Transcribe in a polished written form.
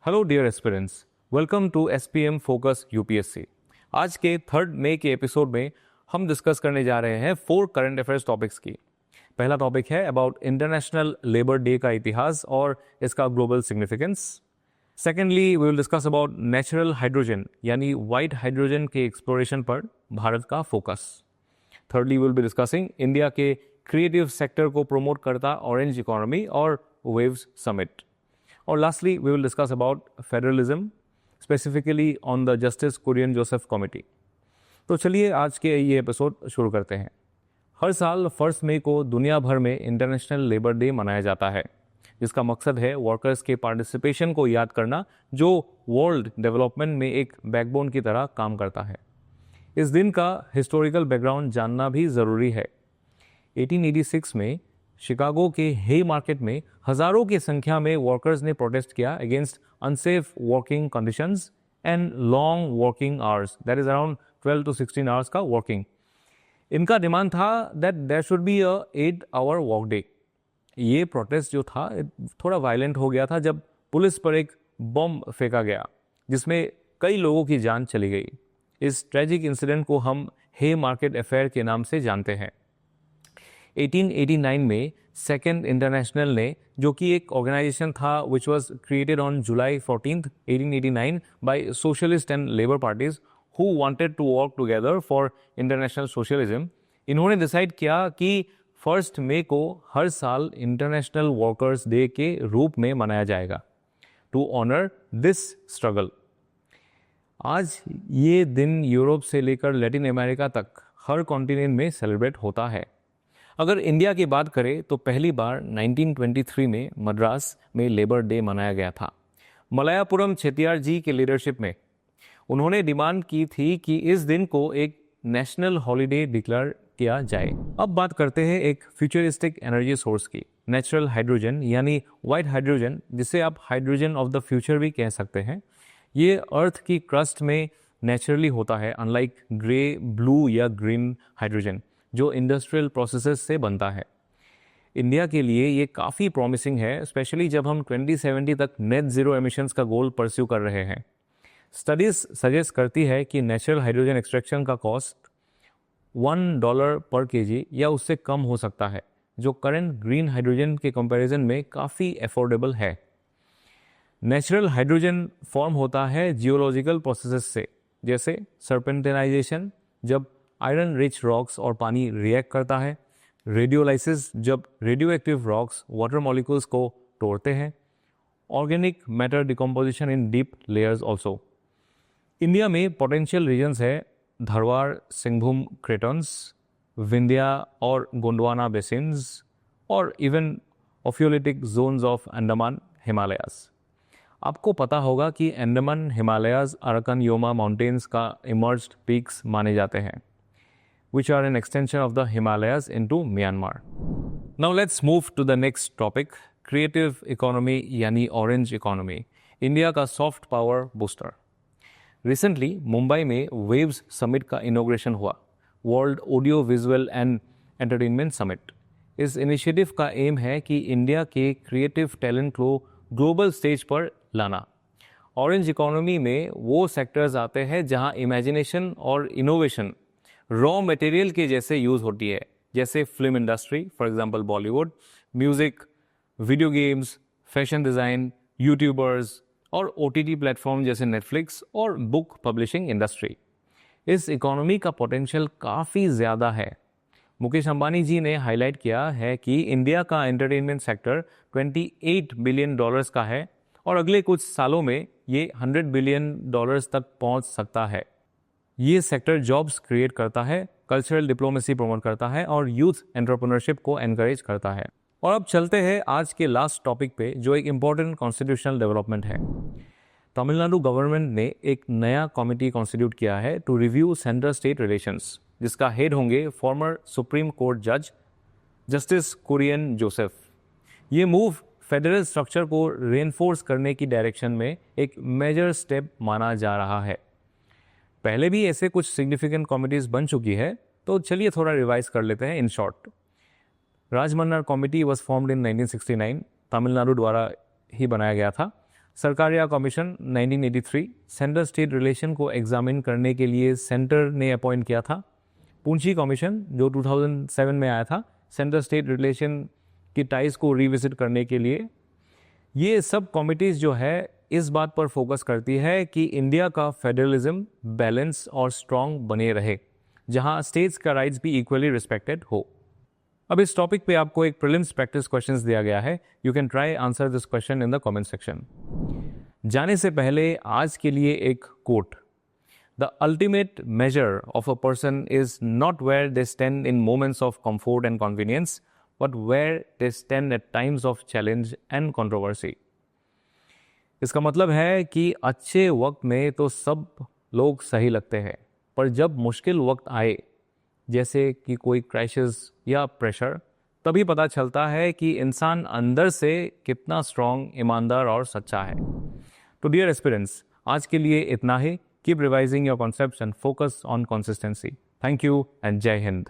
Hello dear aspirants, welcome to SPM focus UPSC. आज के 3 मई के एपिसोड में हम डिस्कस करने जा रहे हैं 4 करंट अफेयर्स टॉपिक्स की। पहला टॉपिक है अबाउट इंटरनेशनल लेबर डे का इतिहास और इसका global significance. Secondly we will discuss about natural hydrogen यानी वाइट हाइड्रोजन के एक्सप्लोरेशन पर भारत का focus. Thirdly we will be discussing India के क्रिएटिव सेक्टर को प्रमोट करता ऑरेंज इकोनॉमी और वेव्स समिट। और lastly we will discuss about federalism, specifically on the justice Kurian Joseph committee. तो चलिए आज के ये एपिसोड शुरू करते हैं। हर साल 1 मई को दुनिया भर में इंटरनेशनल लेबर डे मनाया जाता है, जिसका मकसद है वर्कर्स के पार्टिसिपेशन को याद करना, जो वर्ल्ड डेवलपमेंट में एक बैकबोन की तरह काम करता है। इस दिन का हिस्टोरिकल बैकग्राउंड जानना भी ज़रूरी है। 1886 में शिकागो के हे मार्केट में हजारों की संख्या में वर्कर्स ने प्रोटेस्ट किया against unsafe working conditions and long working hours, that is around 12 to 16 hours का वर्किंग। इनका डिमांड था that there should be a 8-hour work day. ये प्रोटेस्ट जो था थोड़ा वायलेंट हो गया था जब पुलिस पर एक बम फेंका गया, जिसमें कई लोगों की जान चली गई। इस ट्रेजिक इंसिडेंट को हम हे मार्केट अफेयर के नाम से जानते हैं। 1889 में सेकेंड इंटरनेशनल ने, जो कि एक ऑर्गेनाइजेशन था which was created on July 14, 1889 by socialist and labour parties who wanted to work together for international socialism, इन्होंने डिसाइड किया कि 1 मई को हर साल इंटरनेशनल वर्कर्स डे के रूप में मनाया जाएगा टू ऑनर दिस स्ट्रगल। आज ये दिन यूरोप से लेकर लैटिन अमेरिका तक हर कॉन्टिनेंट में सेलिब्रेट होता है। अगर इंडिया की बात करें तो पहली बार 1923 में मद्रास में लेबर डे मनाया गया था, मलयापुरम चेट्टियार जी के लीडरशिप में। उन्होंने डिमांड की थी कि इस दिन को एक नेशनल हॉलिडे डिक्लेयर किया जाए। अब बात करते हैं एक फ्यूचरिस्टिक एनर्जी सोर्स की, नेचुरल हाइड्रोजन यानी वाइट हाइड्रोजन, जिसे आप हाइड्रोजन ऑफ द फ्यूचर भी कह सकते हैं। ये अर्थ की क्रस्ट में नेचुरली होता है, अनलाइक ग्रे, ब्लू या ग्रीन हाइड्रोजन जो इंडस्ट्रियल प्रोसेसेस से बनता है। इंडिया के लिए ये काफ़ी प्रॉमिसिंग है, स्पेशली जब हम 2070 तक नेट ज़ीरो एमिशंस का गोल परस्यू कर रहे हैं। स्टडीज सजेस्ट करती है कि नेचुरल हाइड्रोजन एक्सट्रैक्शन का कॉस्ट $1 पर केजी या उससे कम हो सकता है, जो करंट ग्रीन हाइड्रोजन के कंपैरिजन में काफ़ी अफोर्डेबल है। नेचुरल हाइड्रोजन फॉर्म होता है जियोलॉजिकल प्रोसेसेस से, जैसे सर्पेंटेनाइजेशन जब आयरन रिच रॉक्स और पानी रिएक्ट करता है, रेडियोलाइसिस जब radio active rocks water molecules को तोड़ते हैं, organic matter decomposition in deep layers also. India में पोटेंशियल रीजन्स है धरवार सिंहभूम क्रेटन्स, विंध्या और गोंडवाना बेसिन्स, और even ophiolitic zones of Andaman Himalayas. आपको पता होगा कि Andaman Himalayas Arakan Yoma mountains का इमर्ज्ड पीक्स माने जाते हैं, which are an extension of the Himalayas into Myanmar. Now let's move to the next topic, creative economy यानी orange economy, इंडिया का soft power booster. Recently Mumbai में वेव्स समिट का inauguration हुआ, world audio visual and entertainment summit. इस initiative का M है कि India के क्रिएटिव टैलेंट को ग्लोबल स्टेज पर लाना। ऑरेंज इकोनॉमी में वो सेक्टर्स आते हैं जहां इमेजिनेशन और इनोवेशन रॉ मटेरियल के जैसे यूज़ होती है, जैसे film industry for example Bollywood, music, video games, fashion design, YouTubers और ओटीटी प्लेटफॉर्म जैसे नेटफ्लिक्स और बुक पब्लिशिंग इंडस्ट्री। इस इकोनॉमी का पोटेंशियल काफ़ी ज़्यादा है। मुकेश अंबानी जी ने हाईलाइट किया है कि इंडिया का एंटरटेनमेंट सेक्टर $28 बिलियन का है और अगले कुछ सालों में ये $100 बिलियन तक पहुंच सकता है। ये सेक्टर जॉब्स क्रिएट करता है, कल्चरल डिप्लोमेसी प्रमोट करता है और यूथ एंटरप्रेन्योरशिप को एनकरेज करता है। और अब चलते हैं आज के लास्ट टॉपिक पे, जो एक इम्पॉर्टेंट कॉन्स्टिट्यूशनल डेवलपमेंट है। तमिलनाडु गवर्नमेंट ने एक नया कमिटी कॉन्स्टिट्यूट किया है to review central state relations, जिसका हेड होंगे फॉर्मर सुप्रीम कोर्ट जज जस्टिस कुरियन जोसेफ। ये मूव फेडरल स्ट्रक्चर को रेनफोर्स करने की डायरेक्शन में एक मेजर स्टेप माना जा रहा है। पहले भी ऐसे कुछ सिग्निफिकेंट कमिटीज बन चुकी है, तो चलिए थोड़ा रिवाइज कर लेते हैं in short. Rajamannar committee was formed in 1969, Tamil Nadu द्वारा ही बनाया गया था। Sarkaria commission 1983 central state relation को एग्जामिन करने के लिए सेंटर ने अपॉइंट किया था। पूंची कमीशन जो 2007 में आया था सेंट्रल स्टेट रिलेशन की टाइज को रिविजिट करने के लिए। ये सब कमिटीज़ जो है इस बात पर फोकस करती है कि इंडिया का फेडरलिज्म बैलेंस और स्ट्रॉन्ग बने रहे, जहां स्टेट्स का राइट्स भी इक्वली रिस्पेक्टेड हो। अब इस टॉपिक पे आपको एक प्रीलिम्स प्रैक्टिस क्वेश्चंस दिया गया है। You can try answer this question in the comment section. जाने से पहले आज के लिए एक quote. The ultimate measure of a person is not where they stand in moments of comfort and convenience, but where they stand at times of challenge and controversy. इसका मतलब है कि अच्छे वक्त में तो सब लोग सही लगते हैं, पर जब मुश्किल वक्त आए, जैसे कि कोई क्राइसिस या प्रेशर, तभी पता चलता है कि इंसान अंदर से कितना स्ट्रॉन्ग, ईमानदार और सच्चा है। तो डियर एस्पिरेंट्स, आज के लिए इतना ही। Keep revising your concepts and focus on consistency. Thank you and Jai Hind.